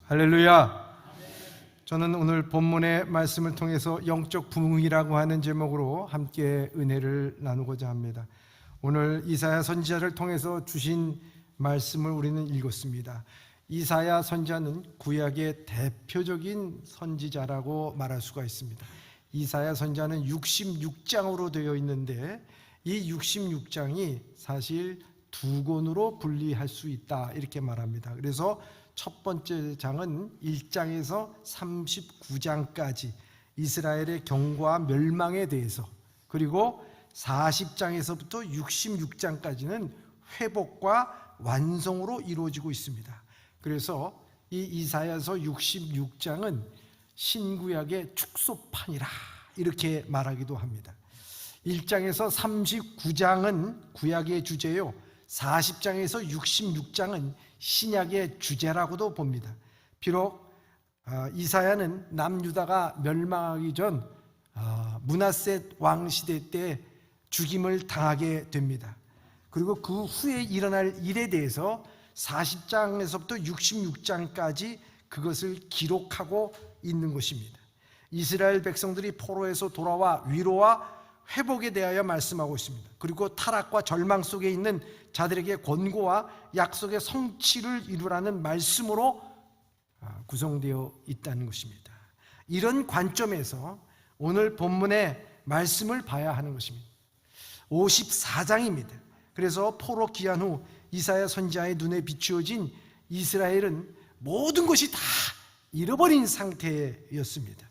할렐루야. 저는 오늘 본문의 말씀을 통해서 영적 부흥이라고 하는 제목으로 함께 은혜를 나누고자 합니다. 오늘 이사야 선지자를 통해서 주신 말씀을 우리는 읽었습니다. 이사야 선지자는 구약의 대표적인 선지자라고 말할 수가 있습니다. 이사야 선지자는 66장으로 되어 있는데 이 66장이 사실 두 권으로 분리할 수 있다 이렇게 말합니다. 그래서 첫 번째 장은 1장에서 39장까지 이스라엘의 경고와 멸망에 대해서, 그리고 40장에서부터 66장까지는 회복과 완성으로 이루어지고 있습니다. 그래서 이 이사야서 66장은 신구약의 축소판이라 이렇게 말하기도 합니다. 1장에서 39장은 구약의 주제요, 40장에서 66장은 신약의 주제라고도 봅니다. 비록 이사야는 남유다가 멸망하기 전 므낫셋 왕 시대 때 죽임을 당하게 됩니다. 그리고 그 후에 일어날 일에 대해서 40장에서부터 66장까지 그것을 기록하고 있는 것입니다. 이스라엘 백성들이 포로에서 돌아와 위로와 회복에 대하여 말씀하고 있습니다. 그리고 타락과 절망 속에 있는 자들에게 권고와 약속의 성취를 이루라는 말씀으로 구성되어 있다는 것입니다. 이런 관점에서 오늘 본문의 말씀을 봐야 하는 것입니다. 54장입니다. 그래서 포로 귀환 후 이사야 선지자의 눈에 비추어진 이스라엘은 모든 것이 다 잃어버린 상태였습니다.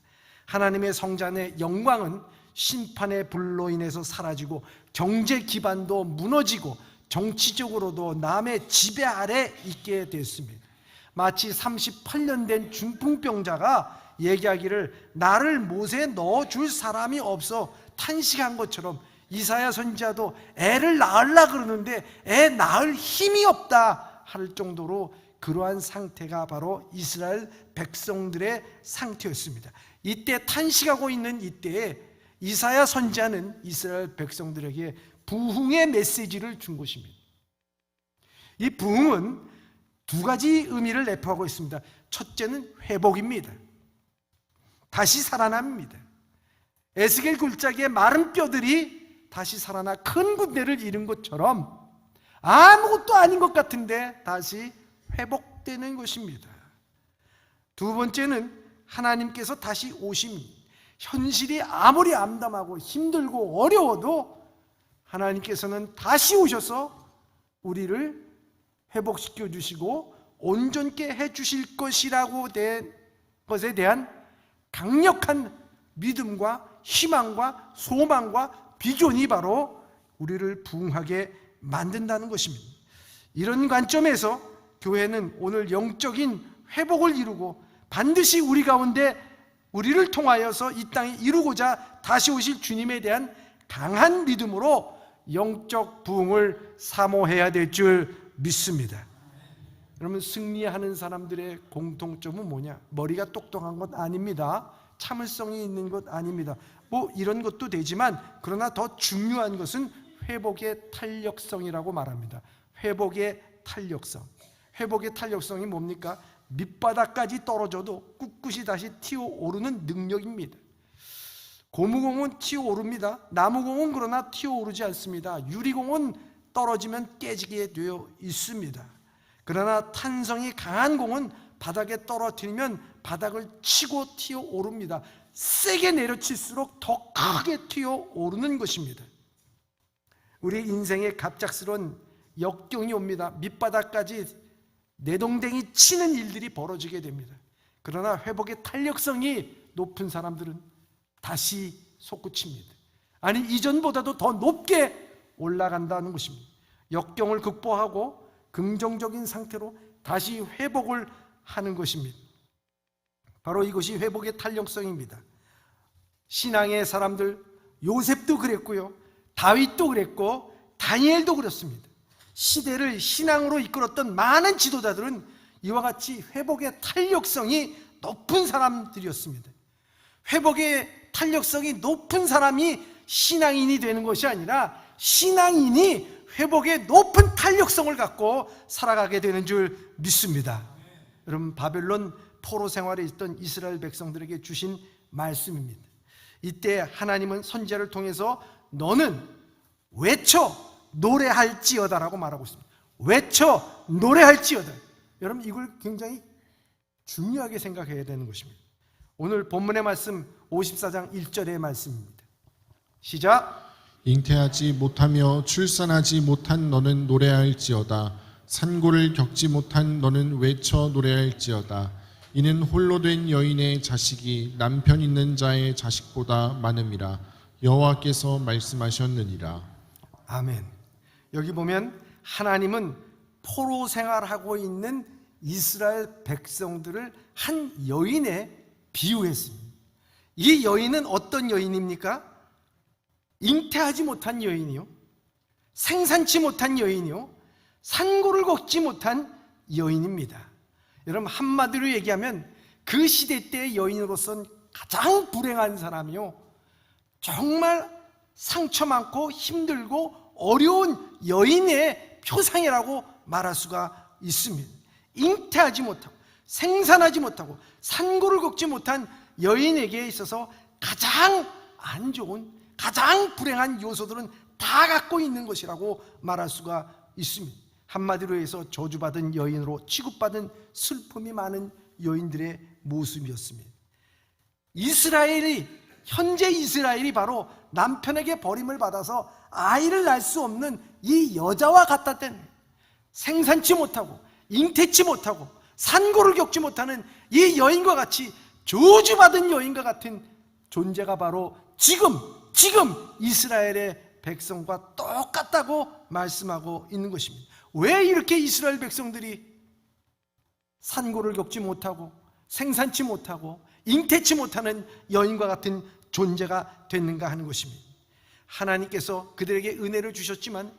하나님의 성전의 영광은 심판의 불로 인해서 사라지고 경제 기반도 무너지고 정치적으로도 남의 지배 아래 있게 됐습니다. 마치 38년 된 중풍병자가 얘기하기를 나를 못에 넣어줄 사람이 없어 탄식한 것처럼 이사야 선지자도 애를 낳으려고 그러는데 애 낳을 힘이 없다 할 정도로 그러한 상태가 바로 이스라엘 백성들의 상태였습니다. 이때 탄식하고 있는 이때에 이사야 선지자는 이스라엘 백성들에게 부흥의 메시지를 준 것입니다. 이 부흥은 두 가지 의미를 내포하고 있습니다. 첫째는 회복입니다. 다시 살아납니다. 에스겔 굴짜기의 마른 뼈들이 다시 살아나 큰 군대를 이룬 것처럼 아무것도 아닌 것 같은데 다시 회복되는 것입니다. 두 번째는 하나님께서 다시 오심입니다. 현실이 아무리 암담하고 힘들고 어려워도 하나님께서는 다시 오셔서 우리를 회복시켜 주시고 온전케 해 주실 것이라고 된 것에 대한 강력한 믿음과 희망과 소망과 비전이 바로 우리를 부흥하게 만든다는 것입니다. 이런 관점에서 교회는 오늘 영적인 회복을 이루고 반드시 우리 가운데 우리를 통하여서 이 땅에 이루고자 다시 오실 주님에 대한 강한 믿음으로 영적 부흥을 사모해야 될 줄 믿습니다. 여러분, 승리하는 사람들의 공통점은 뭐냐? 머리가 똑똑한 것 아닙니다. 참을성이 있는 것 아닙니다. 뭐 이런 것도 되지만 그러나 더 중요한 것은 회복의 탄력성이라고 말합니다. 회복의 탄력성. 회복의 탄력성이 뭡니까? 밑바닥까지 떨어져도 꿋꿋이 다시 튀어오르는 능력입니다. 고무공은 튀어오릅니다. 나무공은 그러나 튀어오르지 않습니다. 유리공은 떨어지면 깨지게 되어 있습니다. 그러나 탄성이 강한 공은 바닥에 떨어뜨리면 바닥을 치고 튀어오릅니다. 세게 내려칠수록 더 크게 튀어오르는 것입니다. 우리 인생에 갑작스러운 역경이 옵니다. 밑바닥까지 내동댕이 치는 일들이 벌어지게 됩니다. 그러나 회복의 탄력성이 높은 사람들은 다시 솟구칩니다. 아니, 이전보다도 더 높게 올라간다는 것입니다. 역경을 극복하고 긍정적인 상태로 다시 회복을 하는 것입니다. 바로 이것이 회복의 탄력성입니다. 신앙의 사람들, 요셉도 그랬고요, 다윗도 그랬고 다니엘도 그렇습니다. 시대를 신앙으로 이끌었던 많은 지도자들은 이와 같이 회복의 탄력성이 높은 사람들이었습니다. 회복의 탄력성이 높은 사람이 신앙인이 되는 것이 아니라 신앙인이 회복의 높은 탄력성을 갖고 살아가게 되는 줄 믿습니다. 여러분, 바벨론 포로 생활에 있던 이스라엘 백성들에게 주신 말씀입니다. 이때 하나님은 선지자를 통해서 너는 외쳐 노래할지어다라고 말하고 있습니다. 외쳐 노래할지어다. 여러분, 이걸 굉장히 중요하게 생각해야 되는 것입니다. 오늘 본문의 말씀 54장 1절의 말씀입니다. 시작. 잉태하지 못하며 출산하지 못한 너는 노래할지어다. 산고를 겪지 못한 너는 외쳐 노래할지어다. 이는 홀로 된 여인의 자식이 남편 있는 자의 자식보다 많음이라. 여호와께서 말씀하셨느니라. 아멘. 여기 보면 하나님은 포로 생활하고 있는 이스라엘 백성들을 한 여인에 비유했습니다. 이 여인은 어떤 여인입니까? 잉태하지 못한 여인이요, 생산치 못한 여인이요, 산고를 걷지 못한 여인입니다. 여러분, 한마디로 얘기하면 그 시대 때의 여인으로서는 가장 불행한 사람이요, 정말 상처 많고 힘들고 어려운 여인의 표상이라고 말할 수가 있습니다. 잉태하지 못하고 생산하지 못하고 산고를 걷지 못한 여인에게 있어서 가장 안 좋은, 가장 불행한 요소들은 다 갖고 있는 것이라고 말할 수가 있습니다. 한마디로 해서 저주받은 여인으로 취급받은 슬픔이 많은 여인들의 모습이었습니다. 현재 이스라엘이 바로 남편에게 버림을 받아서 아이를 낳을 수 없는 이 여자와 같았던, 생산치 못하고 잉태치 못하고 산고를 겪지 못하는 이 여인과 같이 저주받은 여인과 같은 존재가 바로 지금 이스라엘의 백성과 똑같다고 말씀하고 있는 것입니다. 왜 이렇게 이스라엘 백성들이 산고를 겪지 못하고 생산치 못하고 잉태치 못하는 여인과 같은 존재가 됐는가 하는 것입니다. 하나님께서 그들에게 은혜를 주셨지만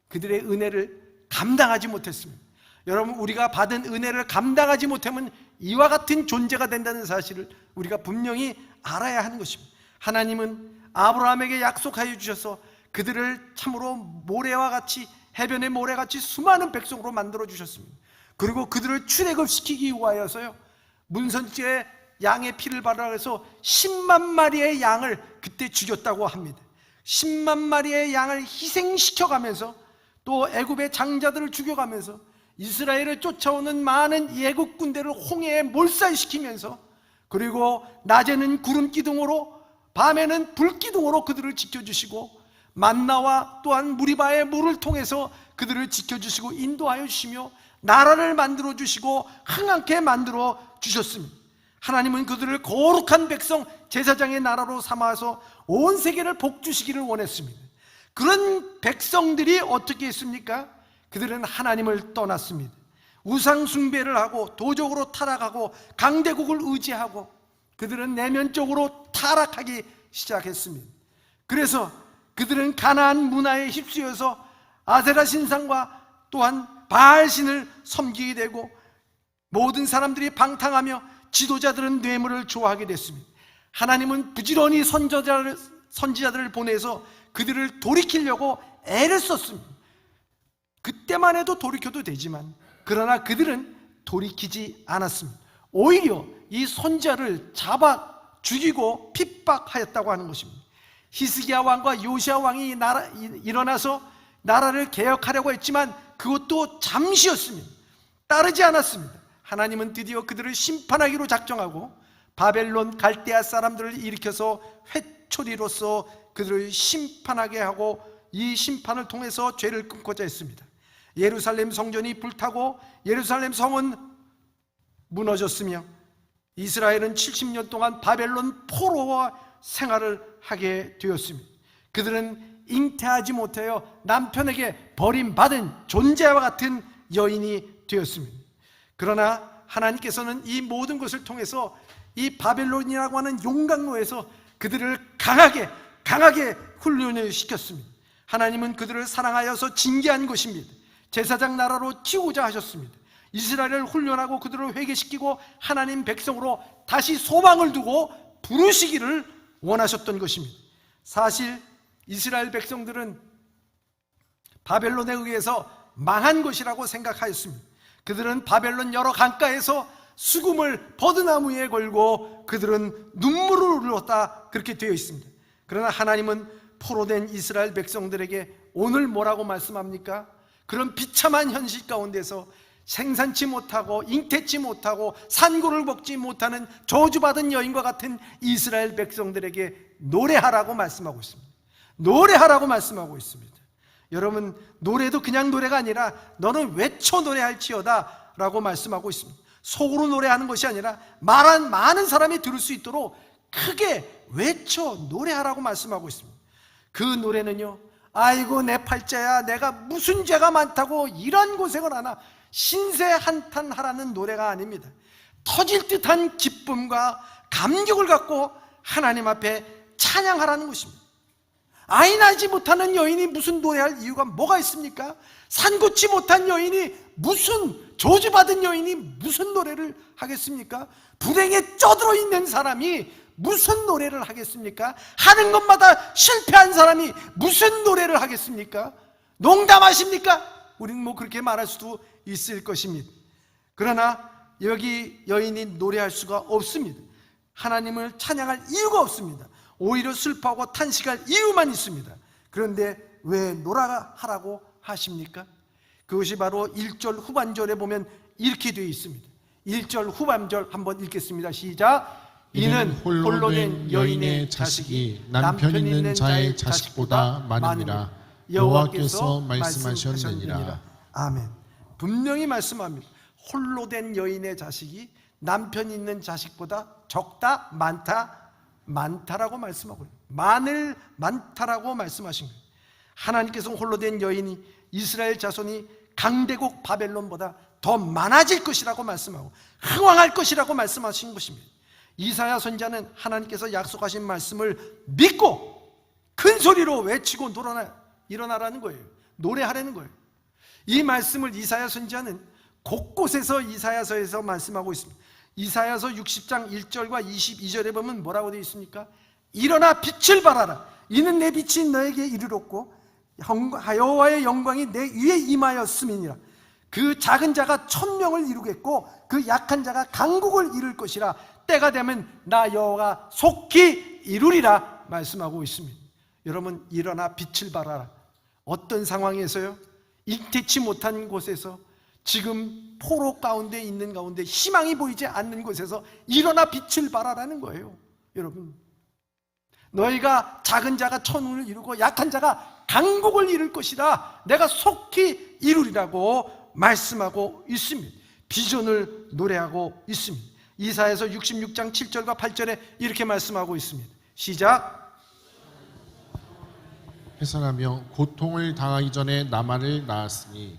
그들의 은혜를 감당하지 못했습니다. 여러분, 우리가 받은 은혜를 감당하지 못하면 이와 같은 존재가 된다는 사실을 우리가 분명히 알아야 하는 것입니다. 하나님은 아브라함에게 약속하여 주셔서 그들을 참으로 모래와 같이, 해변의 모래같이 수많은 백성으로 만들어 주셨습니다. 그리고 그들을 출애굽시키기 위하여서요, 문선지에 양의 피를 바르라 해서 10만 마리의 양을 그때 죽였다고 합니다. 10만 마리의 양을 희생시켜가면서 또 애굽의 장자들을 죽여가면서 이스라엘을 쫓아오는 많은 애굽 군대를 홍해에 몰살시키면서, 그리고 낮에는 구름 기둥으로 밤에는 불 기둥으로 그들을 지켜주시고 만나와 또한 무리바의 물을 통해서 그들을 지켜주시고 인도하여 주시며 나라를 만들어 주시고 흥하게 만들어 주셨습니다. 하나님은 그들을 거룩한 백성, 제사장의 나라로 삼아서 온 세계를 복주시기를 원했습니다. 그런 백성들이 어떻게 했습니까? 그들은 하나님을 떠났습니다. 우상 숭배를 하고 도적으로 타락하고 강대국을 의지하고 그들은 내면적으로 타락하기 시작했습니다. 그래서 그들은 가나안 문화에 휩쓰여서 아세라 신상과 또한 바알 신을 섬기게 되고 모든 사람들이 방탕하며 지도자들은 뇌물을 좋아하게 됐습니다. 하나님은 부지런히 선지자들을 보내서 그들을 돌이키려고 애를 썼습니다. 그때만 해도 돌이켜도 되지만 그러나 그들은 돌이키지 않았습니다. 오히려 이 선지자를 잡아 죽이고 핍박하였다고 하는 것입니다. 히스기야 왕과 요시야 왕이 일어나서 나라를 개혁하려고 했지만 그것도 잠시였습니다. 따르지 않았습니다. 하나님은 드디어 그들을 심판하기로 작정하고 바벨론 갈대아 사람들을 일으켜서 회초리로서 그들을 심판하게 하고 이 심판을 통해서 죄를 끊고자 했습니다. 예루살렘 성전이 불타고 예루살렘 성은 무너졌으며 이스라엘은 70년 동안 바벨론 포로와 생활을 하게 되었습니다. 그들은 잉태하지 못하여 남편에게 버림받은 존재와 같은 여인이 되었습니다. 그러나 하나님께서는 이 모든 것을 통해서 이 바벨론이라고 하는 용광로에서 그들을 강하게 훈련을 시켰습니다. 하나님은 그들을 사랑하여서 징계한 것입니다. 제사장 나라로 키우고자 하셨습니다. 이스라엘을 훈련하고 그들을 회개시키고 하나님 백성으로 다시 소망을 두고 부르시기를 원하셨던 것입니다. 사실 이스라엘 백성들은 바벨론에 의해서 망한 것이라고 생각하였습니다. 그들은 바벨론 여러 강가에서 수금을 버드나무에 걸고 그들은 눈물을 흘렸다, 그렇게 되어 있습니다. 그러나 하나님은 포로된 이스라엘 백성들에게 오늘 뭐라고 말씀합니까? 그런 비참한 현실 가운데서 생산치 못하고 잉태치 못하고 산고를 먹지 못하는 저주받은 여인과 같은 이스라엘 백성들에게 노래하라고 말씀하고 있습니다. 노래하라고 말씀하고 있습니다. 여러분, 노래도 그냥 노래가 아니라 너는 외쳐 노래할지어다 라고 말씀하고 있습니다. 속으로 노래하는 것이 아니라 많은 사람이 들을 수 있도록 크게 외쳐 노래하라고 말씀하고 있습니다. 그 노래는요, 아이고 내 팔자야, 내가 무슨 죄가 많다고 이런 고생을 하나, 신세 한탄하라는 노래가 아닙니다. 터질 듯한 기쁨과 감격을 갖고 하나님 앞에 찬양하라는 것입니다. 아이 낳지 못하는 여인이 무슨 노래할 이유가 뭐가 있습니까? 산고치 못한 여인이, 무슨 저주받은 여인이 무슨 노래를 하겠습니까? 불행에 쩌들어 있는 사람이 무슨 노래를 하겠습니까? 하는 것마다 실패한 사람이 무슨 노래를 하겠습니까? 농담하십니까? 우리는 뭐 그렇게 말할 수도 있을 것입니다. 그러나 여기 여인이 노래할 수가 없습니다. 하나님을 찬양할 이유가 없습니다. 오히려 슬퍼하고 탄식할 이유만 있습니다. 그런데 왜 노래하라고 하십니까? 그것이 바로 1절 후반절에 보면 이렇게 되어 있습니다. 1절 후반절 한번 읽겠습니다. 시작. 이는 홀로 된 여인의 자식이 남편 있는 자의 자식보다 많으니라 여호와께서 말씀하셨느니라. 아멘. 분명히 말씀합니다. 홀로 된 여인의 자식이 남편 있는 자식보다 적다, 많다라고 말씀하고, 많다라고 말씀하신 거예요. 하나님께서 홀로 된 여인이, 이스라엘 자손이 강대국 바벨론보다 더 많아질 것이라고 말씀하고 흥왕할 것이라고 말씀하신 것입니다. 이사야 선지자는 하나님께서 약속하신 말씀을 믿고 큰 소리로 외치고 일어나라는 거예요. 노래하라는 거예요. 이 말씀을 이사야 선지자는 곳곳에서 이사야서에서 말씀하고 있습니다. 이사야서 60장 1절과 22절에 보면 뭐라고 되어 있습니까? 일어나 빛을 발하라. 이는 내 빛이 너에게 이르렀고 여호와의 영광이 내 위에 임하였음이니라. 그 작은 자가 1000명을 이루겠고 그 약한 자가 강국을 이룰 것이라. 때가 되면 나 여호와가 속히 이루리라 말씀하고 있습니다. 여러분, 일어나 빛을 발하라. 어떤 상황에서요? 잉태치 못한 곳에서, 지금 포로 가운데 있는 가운데 희망이 보이지 않는 곳에서 일어나 빛을 발하라는 거예요. 여러분, 너희가 작은 자가 1000명을 이루고 약한 자가 강국을 이룰 것이라. 내가 속히 이루리라고 말씀하고 있습니다. 비전을 노래하고 있습니다. 이사야서 66장 7절과 8절에 이렇게 말씀하고 있습니다. 시작. 해산하며 고통을 당하기 전에 나만을 낳았으니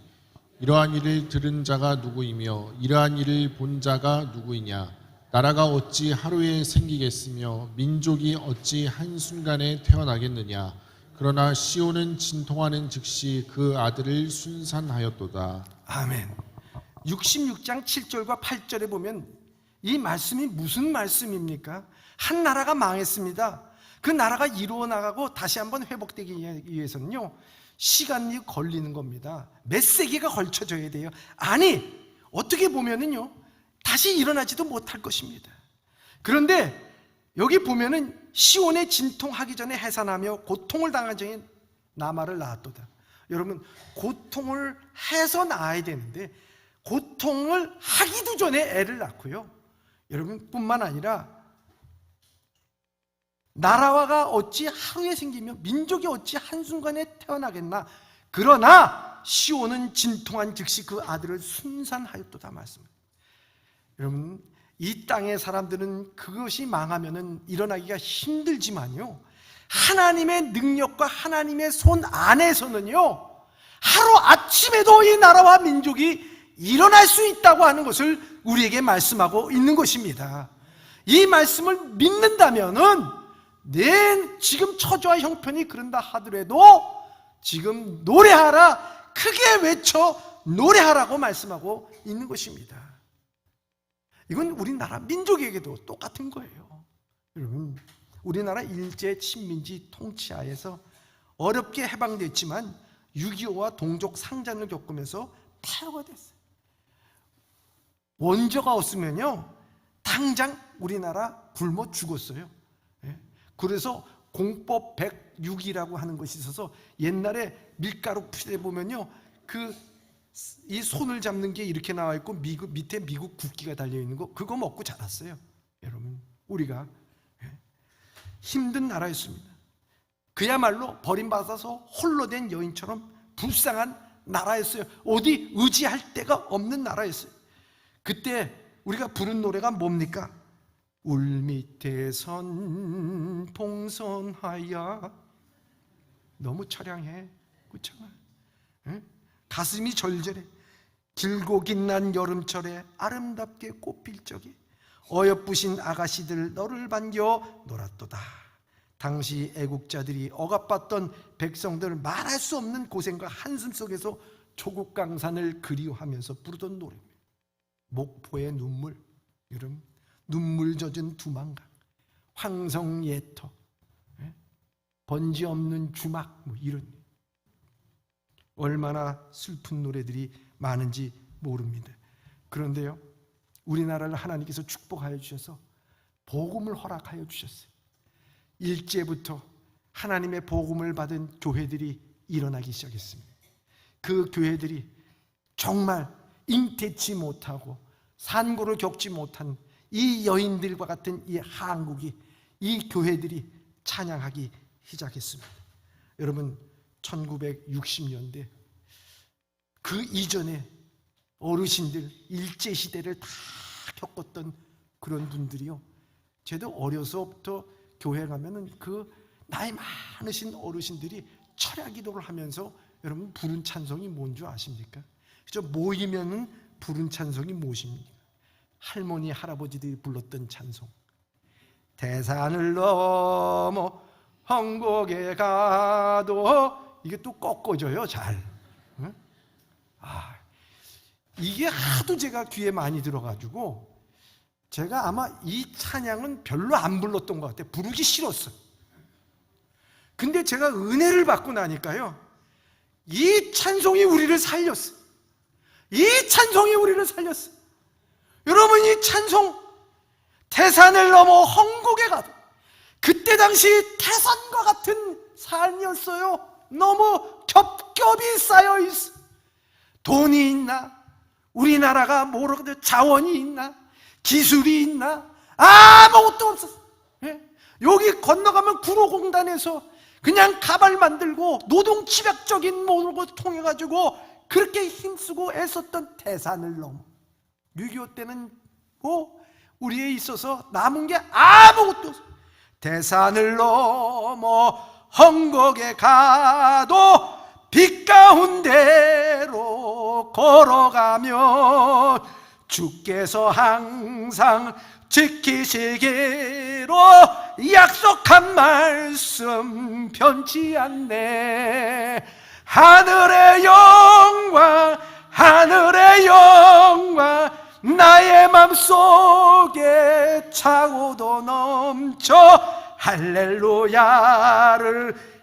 이러한 일을 들은 자가 누구이며 이러한 일을 본 자가 누구이냐. 나라가 어찌 하루에 생기겠으며 민족이 어찌 한순간에 태어나겠느냐. 그러나 시온은 진통하는 즉시 그 아들을 순산하였도다. 아멘. 66장 7절과 8절에 보면 이 말씀이 무슨 말씀입니까? 한 나라가 망했습니다. 그 나라가 이루어 나가고 다시 한번 회복되기 위해서는요, 시간이 걸리는 겁니다. 몇 세기가 걸쳐져야 돼요. 아니, 어떻게 보면은요, 다시 일어나지도 못할 것입니다. 그런데 여기 보면은 시온에 진통하기 전에 해산하며 고통을 당하기 전에 나마를 낳았도다. 여러분, 고통을 해서 낳아야 되는데 고통을 하기도 전에 애를 낳고요, 여러분, 뿐만 아니라 나라가 어찌 하루에 생기며 민족이 어찌 한순간에 태어나겠나. 그러나 시온은 진통한 즉시 그 아들을 순산하였도다 말씀입니다. 여러분, 이 땅의 사람들은 그것이 망하면은 일어나기가 힘들지만요, 하나님의 능력과 하나님의 손 안에서는요, 하루 아침에도 이 나라와 민족이 일어날 수 있다고 하는 것을 우리에게 말씀하고 있는 것입니다. 이 말씀을 믿는다면은 지금 처지와 형편이 그런다 하더라도 지금 노래하라, 크게 외쳐 노래하라고 말씀하고 있는 것입니다. 이건 우리나라 민족에게도 똑같은 거예요. 여러분, 우리나라 일제 친민지 통치하에서 어렵게 해방됐지만 6.25와 동족 상잔을 겪으면서 폐허가 됐어요. 원조가 없으면요 당장 우리나라 굶어 죽었어요. 예. 그래서 공법 106이라고 하는 것이 있어서 옛날에 밀가루 피대 보면요 이 손을 잡는 게 이렇게 나와 있고 밑에 미국 국기가 달려 있는 거, 그거 먹고 자랐어요. 여러분, 우리가 힘든 나라였습니다. 그야말로 버림받아서 홀로 된 여인처럼 불쌍한 나라였어요. 어디 의지할 데가 없는 나라였어요. 그때 우리가 부른 노래가 뭡니까? 울밑에선 봉선하야. 너무 처량해, 그렇잖아. 가슴이 절절해. 길고 긴난 여름철에 아름답게 꽃필 적에 어여쁘신 아가씨들 너를 반겨 놀았도다. 당시 애국자들이 억압받던 백성들 말할 수 없는 고생과 한숨 속에서 조국 강산을 그리워하면서 부르던 노래입니다. 목포의 눈물, 여러분, 눈물 젖은 두만강, 황성예터, 번지 없는 주막, 이런 얼마나 슬픈 노래들이 많은지 모릅니다. 그런데요, 우리나라를 하나님께서 축복하여 주셔서 복음을 허락하여 주셨어요. 일제부터 하나님의 복음을 받은 교회들이 일어나기 시작했습니다. 그 교회들이 정말 잉태치 못하고 산고를 겪지 못한 이 여인들과 같은 이 한국이, 이 교회들이 찬양하기 시작했습니다. 여러분, 1960년대 그 이전에 어르신들, 일제시대를 다 겪었던 그런 분들이요, 저도 어려서부터 교회 가면은 그 나이 많으신 어르신들이 철야 기도를 하면서 여러분 부른 찬송이 뭔 줄 아십니까? 그죠? 모이면은 부른 찬송이 무엇입니까? 할머니 할아버지들이 불렀던 찬송, 대산을 넘어 헝곡에 가도, 이게 또 꺾어져요 잘. 응? 이게 하도 제가 귀에 많이 들어가지고 제가 아마 이 찬양은 별로 안 불렀던 것 같아요. 부르기 싫었어요. 근데 제가 은혜를 받고 나니까요, 이 찬송이 우리를 살렸어요. 이 찬송이 우리를 살렸어요. 여러분, 이 찬송, 태산을 넘어 헝곡에 가도, 그때 당시 태산과 같은 삶이었어요. 너무 겹겹이 쌓여있어. 돈이 있나? 우리나라가 모르거든. 자원이 있나? 기술이 있나? 아무것도 없었어. 예? 여기 건너가면 구로공단에서 그냥 가발 만들고 노동집약적인 모습을 통해가지고 그렇게 힘쓰고 애썼던 태산을 넘어, 6.25 때는 우리에 있어서 남은 게 아무것도 없어. 태산을 넘어 헝곡에 가도 빛 가운데로 걸어가면 주께서 항상 지키시기로 약속한 말씀 변치 않네. 하늘의 영광, 하늘의 영광, 나의 맘속에 차고도 넘쳐 할렐루야를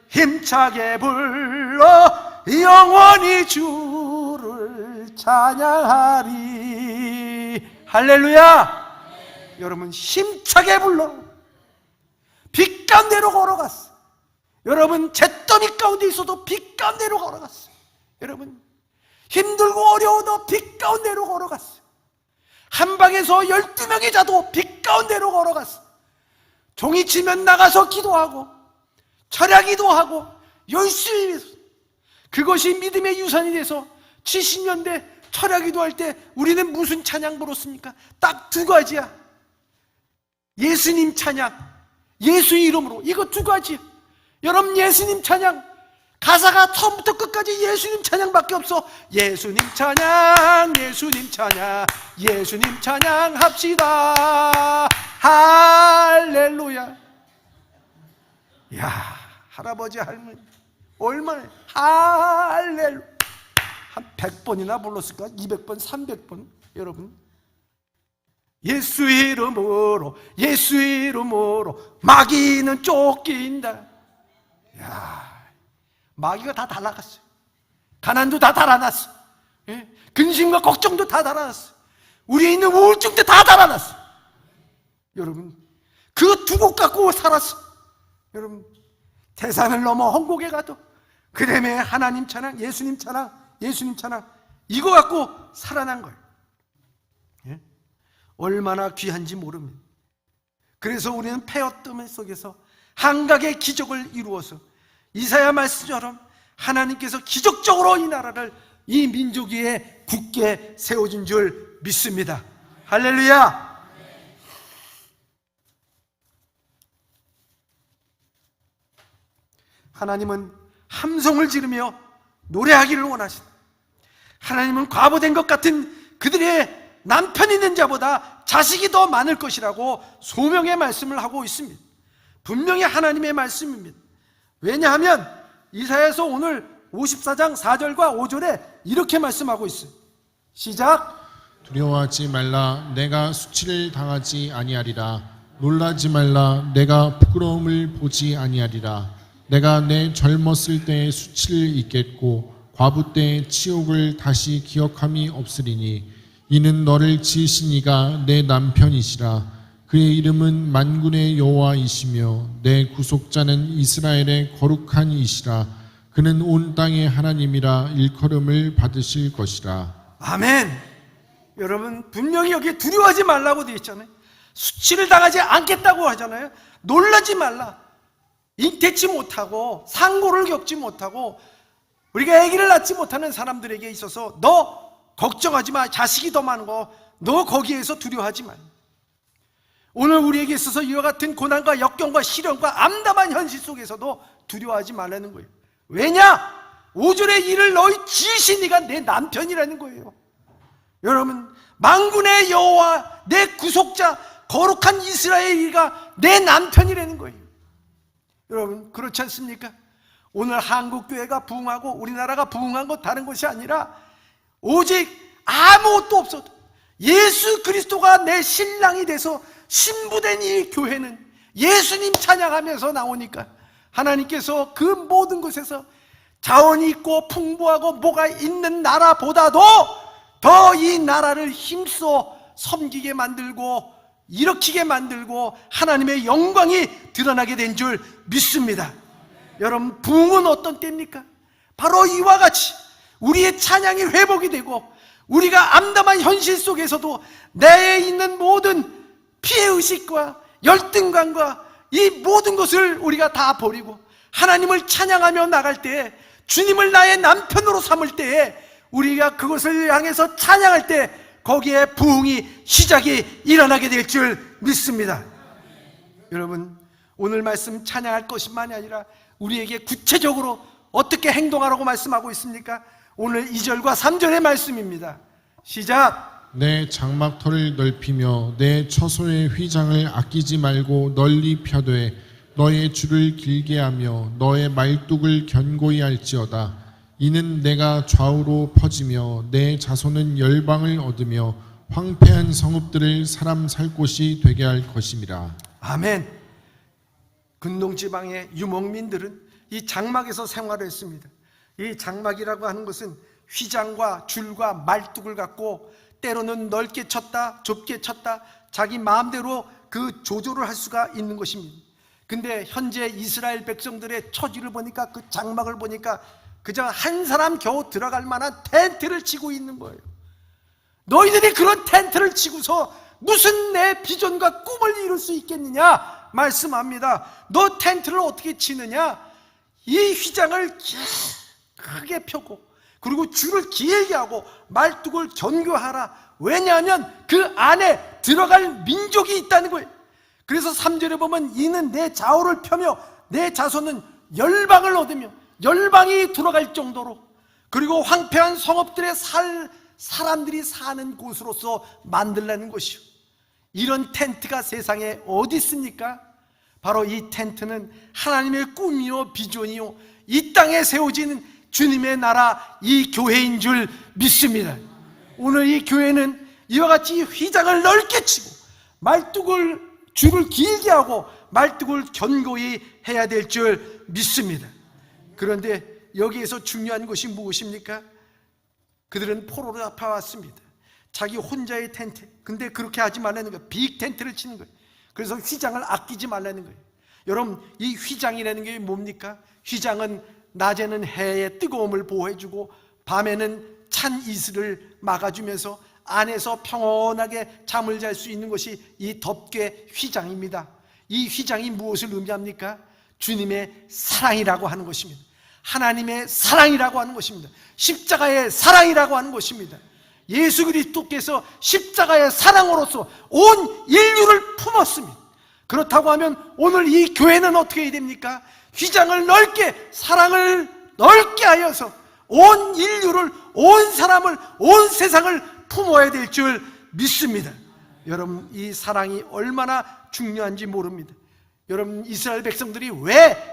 힘차게 불러 영원히 주를 찬양하리. 할렐루야. 여러분, 힘차게 불러 빛 가운데로 걸어갔어. 여러분, 잿더미 가운데 있어도 빛 가운데로 걸어갔어. 여러분, 힘들고 어려워도 빛 가운데로 걸어갔어. 한 방에서 12명이 자도 빛 가운데로 걸어갔어. 종이 치면 나가서 기도하고 철야 기도하고 열심히 해서, 그것이 믿음의 유산이 돼서 70년대 철야 기도할 때 우리는 무슨 찬양 불렀습니까? 딱 두 가지야. 예수님 찬양, 예수 이름으로, 이거 두 가지. 여러분, 예수님 찬양, 가사가 처음부터 끝까지 예수님 찬양밖에 없어. 예수님 찬양, 예수님 찬양, 예수님 찬양 합시다. 할렐루야. 야, 할아버지 할머니 얼마나 할렐루야 한 100번이나 불렀을까? 200번, 300번. 여러분, 예수 이름으로, 예수 이름으로 마귀는 쫓긴다. 야, 마귀가 다 달라갔어요. 가난도 다 달아났어. 예? 근심과 걱정도 다 달아났어. 우리에 있는 우울증도 다 달아났어. 여러분, 그 두 곡 갖고 살았어. 여러분, 태산을 넘어 홍곡에 가도 그다음에 하나님 찬양, 예수님 찬양, 예수님 찬양, 이거 갖고 살아난 거예요. 예? 얼마나 귀한지 모릅니다. 그래서 우리는 폐어뜸 속에서 한각의 기적을 이루어서 이사야 말씀처럼 하나님께서 기적적으로 이 나라를, 이 민족 위에 굳게 세워준 줄 믿습니다. 할렐루야. 하나님은 함성을 지르며 노래하기를 원하신다. 하나님은 과부된 것 같은 그들의 남편 있는 자보다 자식이 더 많을 것이라고 소명의 말씀을 하고 있습니다. 분명히 하나님의 말씀입니다. 왜냐하면 이사야서 오늘 54장 4절과 5절에 이렇게 말씀하고 있어요. 시작. 두려워하지 말라. 내가 수치를 당하지 아니하리라. 놀라지 말라. 내가 부끄러움을 보지 아니하리라. 내가 내 젊었을 때의 수치를 잊겠고 과부 때의 치욕을 다시 기억함이 없으리니 이는 너를 지으신 이가 내 남편이시라. 그의 이름은 만군의 여호와이시며 내 구속자는 이스라엘의 거룩한 이시라. 그는 온 땅의 하나님이라 일컬음을 받으실 것이라. 아멘. 여러분, 분명히 여기에 두려워하지 말라고 되어 있잖아요. 수치를 당하지 않겠다고 하잖아요. 놀라지 말라. 잉태치 못하고 상고를 겪지 못하고 우리가 아기를 낳지 못하는 사람들에게 있어서 너 걱정하지 마. 자식이 더 많은 거 너 거기에서 두려워하지 마. 오늘 우리에게 있어서 이와 같은 고난과 역경과 시련과 암담한 현실 속에서도 두려워하지 말라는 거예요. 왜냐? 5절의 이를 너희 지으신 이가 내 남편이라는 거예요. 여러분, 만군의 여호와 내 구속자 거룩한 이스라엘이가 내 남편이라는 거예요. 여러분, 그렇지 않습니까? 오늘 한국교회가 부흥하고 우리나라가 부흥한 것 다른 것이 아니라 오직 아무것도 없어도 예수 그리스도가 내 신랑이 돼서 신부된 이 교회는 예수님 찬양하면서 나오니까 하나님께서 그 모든 곳에서 자원이 있고 풍부하고 뭐가 있는 나라보다도 더 이 나라를 힘써 섬기게 만들고 일으키게 만들고 하나님의 영광이 드러나게 된 줄 믿습니다. 여러분, 부흥은 어떤 때입니까? 바로 이와 같이 우리의 찬양이 회복이 되고 우리가 암담한 현실 속에서도 내에 있는 모든 피해의식과 열등감과 이 모든 것을 우리가 다 버리고 하나님을 찬양하며 나갈 때에, 주님을 나의 남편으로 삼을 때에, 우리가 그것을 향해서 찬양할 때 거기에 부흥이 시작이 일어나게 될 줄 믿습니다. 여러분, 오늘 말씀 찬양할 것뿐만이 아니라 우리에게 구체적으로 어떻게 행동하라고 말씀하고 있습니까? 오늘 2절과 3절의 말씀입니다. 시작. 내 장막터를 넓히며 내 처소의 휘장을 아끼지 말고 널리 펴되 너의 줄을 길게 하며 너의 말뚝을 견고히 할지어다. 이는 내가 좌우로 퍼지며 내 자손은 열방을 얻으며 황폐한 성읍들을 사람 살 곳이 되게 할 것임이라. 아멘. 근동지방의 유목민들은 이 장막에서 생활했습니다. 이 장막이라고 하는 것은 휘장과 줄과 말뚝을 갖고 때로는 넓게 쳤다 좁게 쳤다 자기 마음대로 그 조절을 할 수가 있는 것입니다. 근데 현재 이스라엘 백성들의 처지를 보니까, 그 장막을 보니까 그저 한 사람 겨우 들어갈 만한 텐트를 치고 있는 거예요. 너희들이 그런 텐트를 치고서 무슨 내 비전과 꿈을 이룰 수 있겠느냐 말씀합니다. 너 텐트를 어떻게 치느냐? 이 휘장을 크게 펴고 그리고 줄을 길게 하고 말뚝을 견고하라. 왜냐하면 그 안에 들어갈 민족이 있다는 거예요. 그래서 3절에 보면 이는 내 좌우를 펴며 내 자손은 열방을 얻으며, 열방이 들어갈 정도로, 그리고 황폐한 성읍들의 사람들이 사는 곳으로서 만들라는 것이요. 이런 텐트가 세상에 어디 있습니까? 바로 이 텐트는 하나님의 꿈이요 비전이요 이 땅에 세워지는 주님의 나라, 이 교회인 줄 믿습니다. 오늘 이 교회는 이와 같이 휘장을 넓게 치고 줄을 길게 하고 말뚝을 견고히 해야 될 줄 믿습니다. 그런데 여기에서 중요한 것이 무엇입니까? 그들은 포로로 잡혀왔습니다. 자기 혼자의 텐트. 근데 그렇게 하지 말라는 거예요. 빅 텐트를 치는 거예요. 그래서 휘장을 아끼지 말라는 거예요. 여러분, 이 휘장이라는 게 뭡니까? 휘장은 낮에는 해의 뜨거움을 보호해주고 밤에는 찬 이슬을 막아주면서 안에서 평온하게 잠을 잘 수 있는 것이 이 덮개 휘장입니다. 이 휘장이 무엇을 의미합니까? 주님의 사랑이라고 하는 것입니다. 하나님의 사랑이라고 하는 것입니다. 십자가의 사랑이라고 하는 것입니다. 예수 그리스도께서 십자가의 사랑으로서 온 인류를 품었습니다. 그렇다고 하면 오늘 이 교회는 어떻게 해야 됩니까? 휘장을 넓게, 사랑을 넓게 하여서 온 인류를, 온 사람을, 온 세상을 품어야 될 줄 믿습니다. 여러분, 이 사랑이 얼마나 중요한지 모릅니다. 여러분, 이스라엘 백성들이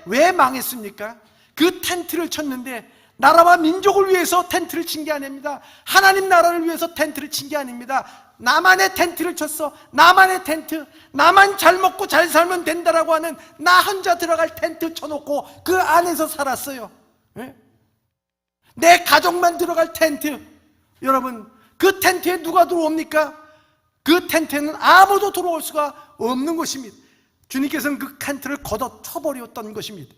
왜 망했습니까? 그 텐트를 쳤는데 나라와 민족을 위해서 텐트를 친 게 아닙니다. 하나님 나라를 위해서 텐트를 친 게 아닙니다. 나만의 텐트를 쳤어. 나만의 텐트, 나만 잘 먹고 잘 살면 된다라고 하는 나 혼자 들어갈 텐트 쳐놓고 그 안에서 살았어요. 내 가족만 들어갈 텐트. 여러분, 그 텐트에 누가 들어옵니까? 그 텐트에는 아무도 들어올 수가 없는 것입니다. 주님께서는 그 텐트를 걷어쳐버렸던 것입니다.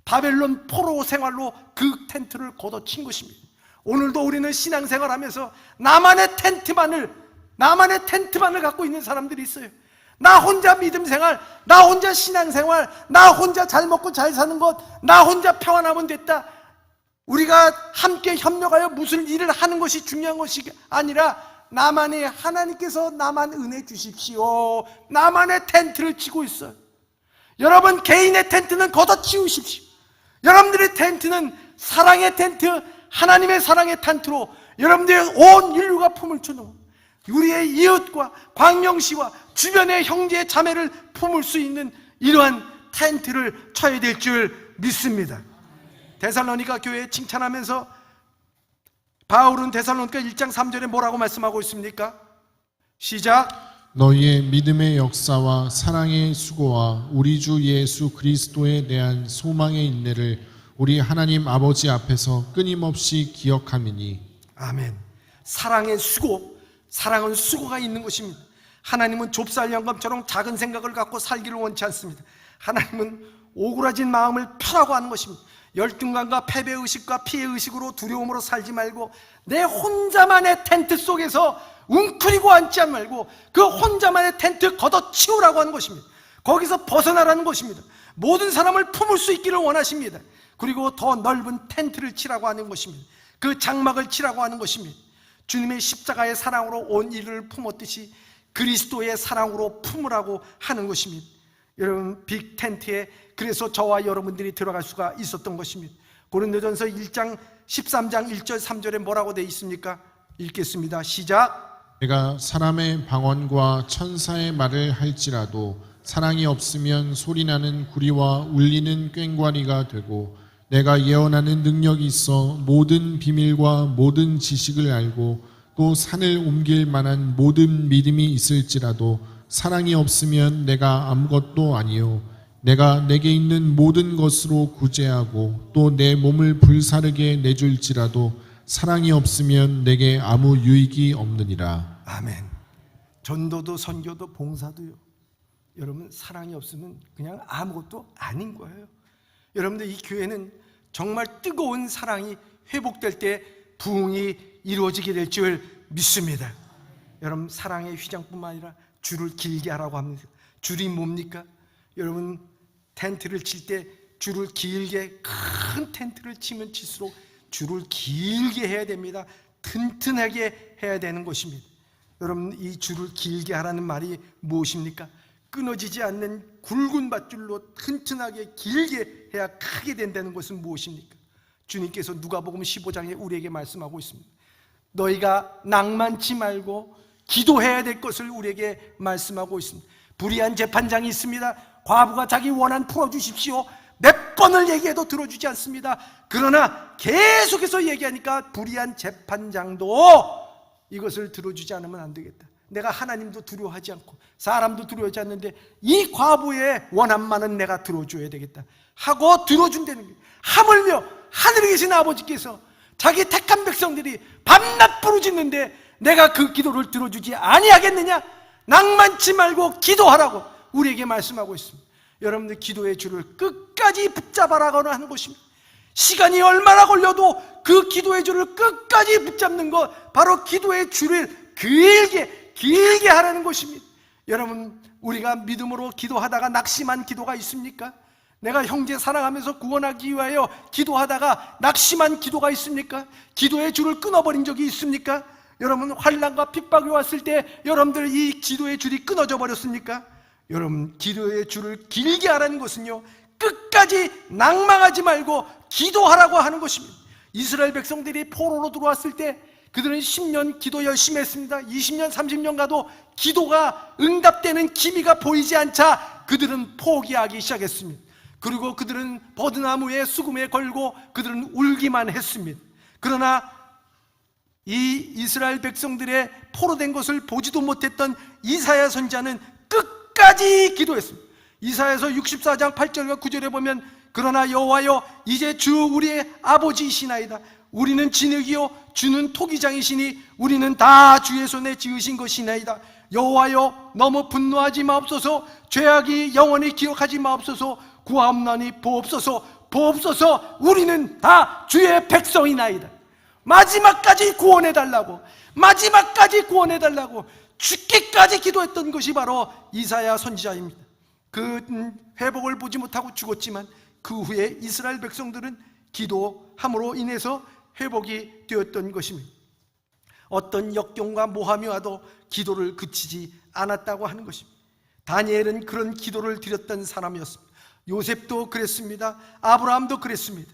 바벨론 포로 생활로 그 텐트를 걷어친 것입니다. 오늘도 우리는 신앙생활하면서 나만의 텐트만을 갖고 있는 사람들이 있어요. 나 혼자 믿음 생활, 나 혼자 신앙 생활, 나 혼자 잘 먹고 잘 사는 것, 나 혼자 평안하면 됐다. 우리가 함께 협력하여 무슨 일을 하는 것이 중요한 것이 아니라 나만의, 하나님께서 나만 은혜 주십시오. 나만의 텐트를 치고 있어요. 여러분, 개인의 텐트는 걷어치우십시오. 여러분들의 텐트는 사랑의 텐트, 하나님의 사랑의 텐트로 여러분들의 온 인류가 품을 주는, 우리의 이웃과 광명시와 주변의 형제 자매를 품을 수 있는 이러한 텐트를 쳐야 될 줄 믿습니다. 데살로니가 교회에 칭찬하면서 바울은 데살로니가 1장 3절에 뭐라고 말씀하고 있습니까? 시작. 너희의 믿음의 역사와 사랑의 수고와 우리 주 예수 그리스도에 대한 소망의 인내를 우리 하나님 아버지 앞에서 끊임없이 기억함이니. 아멘. 사랑의 수고, 사랑은 수고가 있는 것입니다. 하나님은 좁쌀 영감처럼 작은 생각을 갖고 살기를 원치 않습니다. 하나님은 오그라진 마음을 펴라고 하는 것입니다. 열등감과 패배의식과 피해의식으로 두려움으로 살지 말고 내 혼자만의 텐트 속에서 웅크리고 앉지 말고 그 혼자만의 텐트 걷어치우라고 하는 것입니다. 거기서 벗어나라는 것입니다. 모든 사람을 품을 수 있기를 원하십니다. 그리고 더 넓은 텐트를 치라고 하는 것입니다. 그 장막을 치라고 하는 것입니다. 주님의 십자가의 사랑으로 온 인류를 품었듯이 그리스도의 사랑으로 품으라고 하는 것입니다. 여러분, 빅 텐트에 그래서 저와 여러분들이 들어갈 수가 있었던 것입니다. 고린도전서 1장 13장 1절 3절에 뭐라고 되어 있습니까? 읽겠습니다. 시작. 내가 사람의 방언과 천사의 말을 할지라도 사랑이 없으면 소리나는 구리와 울리는 꽹과리가 되고 내가 예언하는 능력이 있어 모든 비밀과 모든 지식을 알고 또 산을 옮길 만한 모든 믿음이 있을지라도 사랑이 없으면 내가 아무것도 아니요 내가 내게 있는 모든 것으로 구제하고 또 내 몸을 불사르게 내줄지라도 사랑이 없으면 내게 아무 유익이 없느니라. 아멘. 전도도 선교도 봉사도요, 여러분, 사랑이 없으면 그냥 아무것도 아닌 거예요. 여러분들, 이 교회는 정말 뜨거운 사랑이 회복될 때 부흥이 이루어지게 될 줄 믿습니다. 여러분, 사랑의 휘장뿐만 아니라 줄을 길게 하라고 합니다. 줄이 뭡니까? 여러분, 텐트를 칠 때 줄을 길게, 큰 텐트를 치면 칠수록 줄을 길게 해야 됩니다. 튼튼하게 해야 되는 것입니다. 여러분, 이 줄을 길게 하라는 말이 무엇입니까? 끊어지지 않는 굵은 밧줄로 튼튼하게 길게 해야 크게 된다는 것은 무엇입니까? 주님께서 누가복음 15장에 우리에게 말씀하고 있습니다. 너희가 낭만치 말고 기도해야 될 것을 우리에게 말씀하고 있습니다. 불의한 재판장이 있습니다. 과부가 자기 원한 풀어주십시오. 몇 번을 얘기해도 들어주지 않습니다. 그러나 계속해서 얘기하니까 불의한 재판장도 이것을 들어주지 않으면 안 되겠다. 내가 하나님도 두려워하지 않고 사람도 두려워하지 않는데 이 과부의 원한만은 내가 들어줘야 되겠다 하고 들어준다는 거예요. 하물며 하늘에 계신 아버지께서 자기 택한 백성들이 밤낮 부르짖는데 내가 그 기도를 들어주지 아니하겠느냐? 낭만치 말고 기도하라고 우리에게 말씀하고 있습니다. 여러분들 기도의 줄을 끝까지 붙잡아라고 하는 것입니다. 시간이 얼마나 걸려도 그 기도의 줄을 끝까지 붙잡는 것, 바로 기도의 줄을 길게 하라는 것입니다. 여러분, 우리가 믿음으로 기도하다가 낙심한 기도가 있습니까? 내가 형제 사랑하면서 구원하기 위하여 기도하다가 낙심한 기도가 있습니까? 기도의 줄을 끊어버린 적이 있습니까? 여러분, 환난과 핍박이 왔을 때 여러분들 이 기도의 줄이 끊어져 버렸습니까? 여러분, 기도의 줄을 길게 하라는 것은요, 끝까지 낭망하지 말고 기도하라고 하는 것입니다. 이스라엘 백성들이 포로로 들어왔을 때 그들은 10년 기도 열심히 했습니다. 20년, 30년 가도 기도가 응답되는 기미가 보이지 않자 그들은 포기하기 시작했습니다. 그리고 그들은 버드나무에 수금에 걸고 그들은 울기만 했습니다. 그러나 이 이스라엘 백성들의 포로된 것을 보지도 못했던 이사야 선지자는 끝까지 기도했습니다. 이사야서 64장 8절과 9절에 보면, 그러나 여호와여, 이제 주 우리의 아버지이시나이다. 우리는 진흙이요 주는 토기장이시니 우리는 다 주의 손에 지으신 것이나이다. 여호와여, 너무 분노하지 마옵소서. 죄악이 영원히 기억하지 마옵소서. 구하옵나니 보옵소서. 우리는 다 주의 백성이나이다. 마지막까지 구원해달라고, 죽기까지 기도했던 것이 바로 이사야 선지자입니다. 그 회복을 보지 못하고 죽었지만 그 후에 이스라엘 백성들은 기도함으로 인해서 회복이 되었던 것입니다. 어떤 역경과 모함이 와도 기도를 그치지 않았다고 하는 것입니다. 다니엘은 그런 기도를 드렸던 사람이었습니다. 요셉도 그랬습니다. 아브라함도 그랬습니다.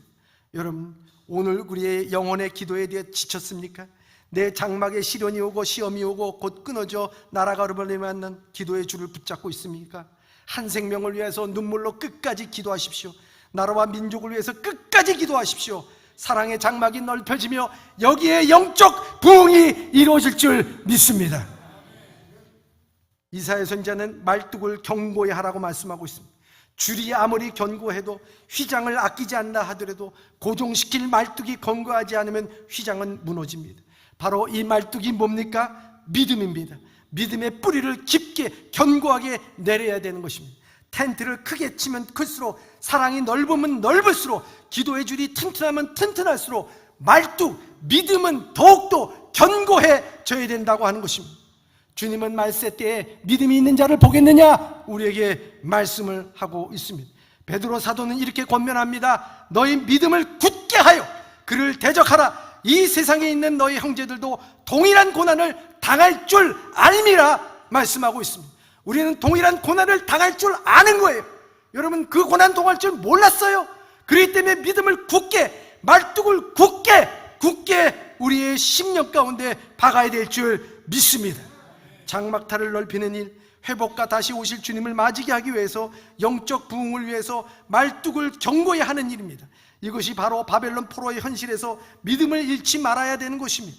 여러분, 오늘 우리의 영혼의 기도에 대해 지쳤습니까? 내 장막에 시련이 오고 시험이 오고 곧 끊어져 나라가 버리면 기도의 줄을 붙잡고 있습니까? 한 생명을 위해서 눈물로 끝까지 기도하십시오. 나라와 민족을 위해서 끝까지 기도하십시오. 사랑의 장막이 넓혀지며 여기에 영적 부흥이 이루어질 줄 믿습니다. 이사야 선지자는 말뚝을 견고히 하라고 말씀하고 있습니다. 줄이 아무리 견고해도 휘장을 아끼지 않나 하더라도 고정시킬 말뚝이 견고하지 않으면 휘장은 무너집니다. 바로 이 말뚝이 뭡니까? 믿음입니다. 믿음의 뿌리를 깊게 견고하게 내려야 되는 것입니다. 텐트를 크게 치면 클수록, 사랑이 넓으면 넓을수록, 기도의 줄이 튼튼하면 튼튼할수록 말뚝, 믿음은 더욱더 견고해져야 된다고 하는 것입니다. 주님은 말세 때에 믿음이 있는 자를 보겠느냐? 우리에게 말씀을 하고 있습니다. 베드로 사도는 이렇게 권면합니다. 너희 믿음을 굳게 하여 그를 대적하라. 이 세상에 있는 너희 형제들도 동일한 고난을 당할 줄 알미라 말씀하고 있습니다. 우리는 동일한 고난을 당할 줄 아는 거예요. 여러분, 그 고난 당할 줄 몰랐어요. 그렇기 때문에 믿음을 굳게, 말뚝을 굳게 우리의 심령 가운데 박아야 될 줄 믿습니다. 장막탈을 넓히는 일, 회복과 다시 오실 주님을 맞이게 하기 위해서, 영적 부흥을 위해서 말뚝을 견고히 하는 일입니다. 이것이 바로 바벨론 포로의 현실에서 믿음을 잃지 말아야 되는 것입니다.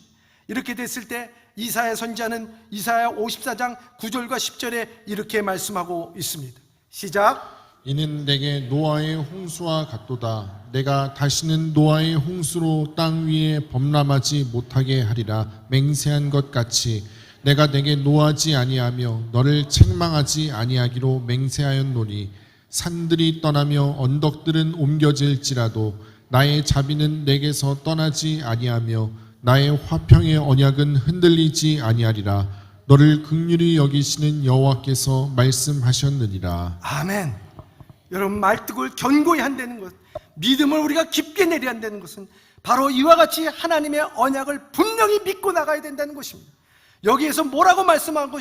이렇게 됐을 때 이사야 선지자는 이사야 54장 9절과 10절에 이렇게 말씀하고 있습니다. 시작. 이는 내게 노아의 홍수와 같도다. 내가 다시는 노아의 홍수로 땅 위에 범람하지 못하게 하리라. 맹세한 것 같이 내가 내게 노하지 아니하며 너를 책망하지 아니하기로 맹세하였노니, 산들이 떠나며 언덕들은 옮겨질지라도 나의 자비는 내게서 떠나지 아니하며 나의 화평의 언약은 흔들리지 아니하리라. 너를 긍휼히 여기시는 여호와께서 말씀하셨느니라. 아멘. 여러분, 말뚝을 견고히 한다는 것, 믿음을 우리가 깊게 내려야 한다는 것은 바로 이와 같이 하나님의 언약을 분명히 믿고 나가야 된다는 것입니다. 여기에서 뭐라고 말씀하고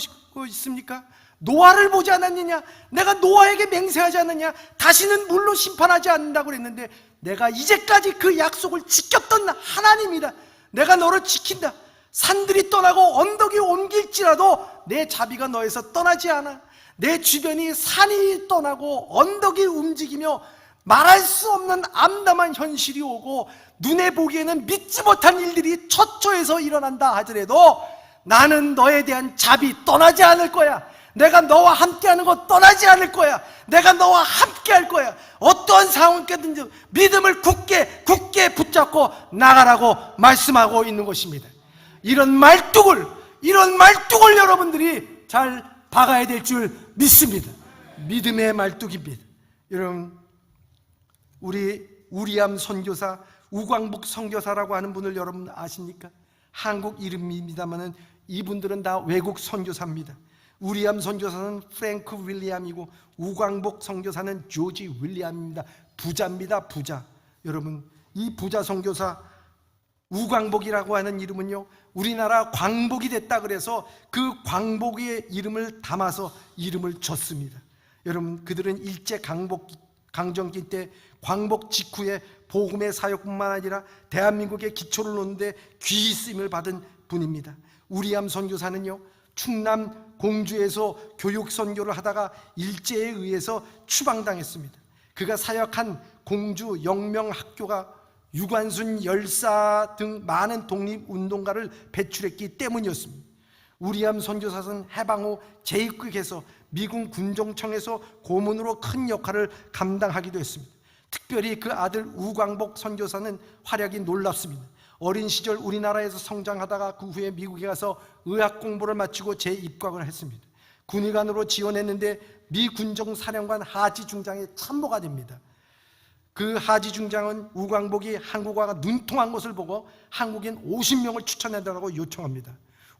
있습니까? 노아를 보지 않았느냐? 내가 노아에게 맹세하지 않느냐? 다시는 물로 심판하지 않는다고 그랬는데, 내가 이제까지 그 약속을 지켰던 하나님이다. 내가 너를 지킨다. 산들이 떠나고 언덕이 옮길지라도 내 자비가 너에서 떠나지 않아. 내 주변이 산이 떠나고 언덕이 움직이며 말할 수 없는 암담한 현실이 오고 눈에 보기에는 믿지 못한 일들이 처처에서 일어난다 하더라도 나는 너에 대한 자비 떠나지 않을 거야. 내가 너와 함께하는 거 떠나지 않을 거야. 내가 너와 함께할 거야. 어떠한 상황이든지 믿음을 굳게 붙잡고 나가라고 말씀하고 있는 것입니다. 이런 말뚝을 여러분들이 잘 박아야 될 줄 믿습니다. 믿음의 말뚝입니다. 여러분, 우리 우리암 선교사, 우광복 선교사라고 하는 분을 여러분 아십니까? 한국 이름입니다만은 이분들은 다 외국 선교사입니다. 우리암 선교사는 프랭크 윌리엄이고 우광복 선교사는 조지 윌리엄입니다. 부자입니다, 부자. 여러분, 이 부자 선교사 우광복이라고 하는 이름은요, 우리나라 광복이 됐다 그래서 그 광복의 이름을 담아서 이름을 줬습니다. 여러분, 그들은 일제 강점기 때 광복 직후에 복음의 사역뿐만 아니라 대한민국의 기초를 놓는데 귀히 쓰임을 받은 분입니다. 우리암 선교사는요, 충남 공주에서 교육 선교를 하다가 일제에 의해서 추방당했습니다. 그가 사역한 공주 영명학교가 유관순 열사 등 많은 독립운동가를 배출했기 때문이었습니다. 우리암 선교사는 해방 후 재입국해서 미군 군정청에서 고문으로 큰 역할을 감당하기도 했습니다. 특별히 그 아들 우광복 선교사는 활약이 놀랍습니다. 어린 시절 우리나라에서 성장하다가 그 후에 미국에 가서 의학 공부를 마치고 재입각을 했습니다. 군의관으로 지원했는데 미 군정 사령관 하지 중장의 참모가 됩니다. 그 하지 중장은 우광복이 한국어가 눈통한 것을 보고 한국인 50명을 추천해달라고 요청합니다.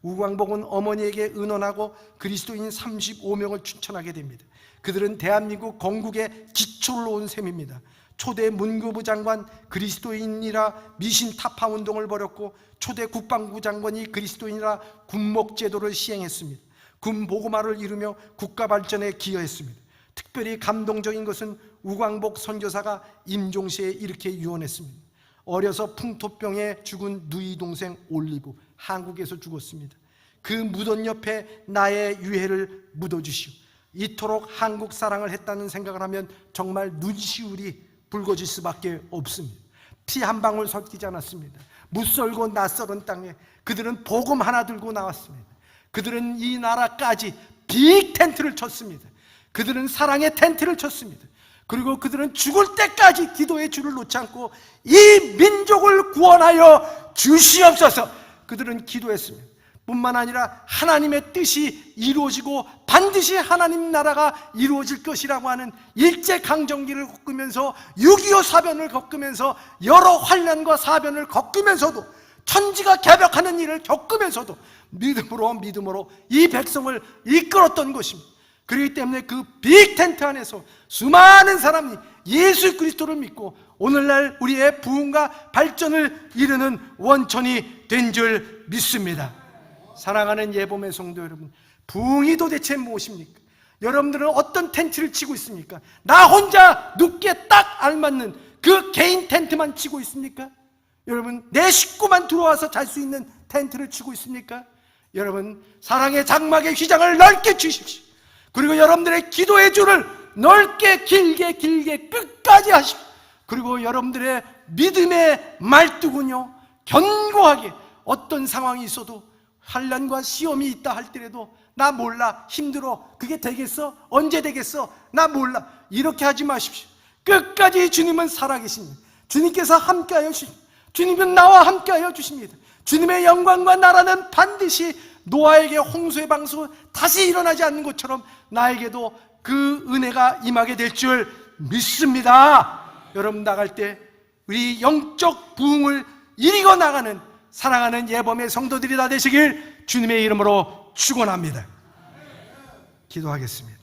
우광복은 어머니에게 의논하고 그리스도인 35명을 추천하게 됩니다. 그들은 대한민국 건국의 기초를 놓은 셈입니다. 초대 문교부 장관 그리스도인이라 미신 타파 운동을 벌였고 초대 국방부 장관이 그리스도인이라 군목제도를 시행했습니다. 군 보고마를 이루며 국가 발전에 기여했습니다. 특별히 감동적인 것은 우광복 선교사가 임종시에 이렇게 유언했습니다. 어려서 풍토병에 죽은 누이 동생 올리브, 한국에서 죽었습니다. 그 무덤 옆에 나의 유해를 묻어주시오. 이토록 한국 사랑을 했다는 생각을 하면 정말 눈시울이 붉어질 수밖에 없습니다. 피 한 방울 섞이지 않았습니다. 무썰고 낯설은 땅에 그들은 복음 하나 들고 나왔습니다. 그들은 이 나라까지 빅 텐트를 쳤습니다. 그들은 사랑의 텐트를 쳤습니다. 그리고 그들은 죽을 때까지 기도의 줄을 놓지 않고 이 민족을 구원하여 주시옵소서, 그들은 기도했습니다. 뿐만 아니라 하나님의 뜻이 이루어지고 반드시 하나님 나라가 이루어질 것이라고 하는 일제강점기를 겪으면서 6.25 사변을 겪으면서 여러 환난과 사변을 겪으면서도 천지가 개벽하는 일을 겪으면서도 믿음으로 이 백성을 이끌었던 것입니다. 그렇기 때문에 그 빅 텐트 안에서 수많은 사람이 예수 그리스도를 믿고 오늘날 우리의 부흥과 발전을 이루는 원천이 된 줄 믿습니다. 사랑하는 예봄의 성도 여러분, 부흥이 도대체 무엇입니까? 여러분들은 어떤 텐트를 치고 있습니까? 나 혼자 눕기에 딱 알맞는 그 개인 텐트만 치고 있습니까? 여러분, 내 식구만 들어와서 잘 수 있는 텐트를 치고 있습니까? 여러분, 사랑의 장막의 휘장을 넓게 주십시오. 그리고 여러분들의 기도의 줄을 넓게 길게 끝까지 하십시오. 그리고 여러분들의 믿음의 말뚝은요, 견고하게 어떤 상황이 있어도 환난과 시험이 있다 할때라도 나 몰라, 힘들어, 그게 되겠어? 언제 되겠어? 나 몰라, 이렇게 하지 마십시오. 끝까지 주님은 살아계십니다. 주님께서 함께하여 주십니다. 주님은 나와 함께하여 주십니다. 주님의 영광과 나라는 반드시 노아에게 홍수의 방수 다시 일어나지 않는 것처럼 나에게도 그 은혜가 임하게 될 줄 믿습니다. 여러분, 나갈 때 우리 영적 부흥을 이루어 나가는 사랑하는 예범의 성도들이 다 되시길 주님의 이름으로 축원합니다. 기도하겠습니다.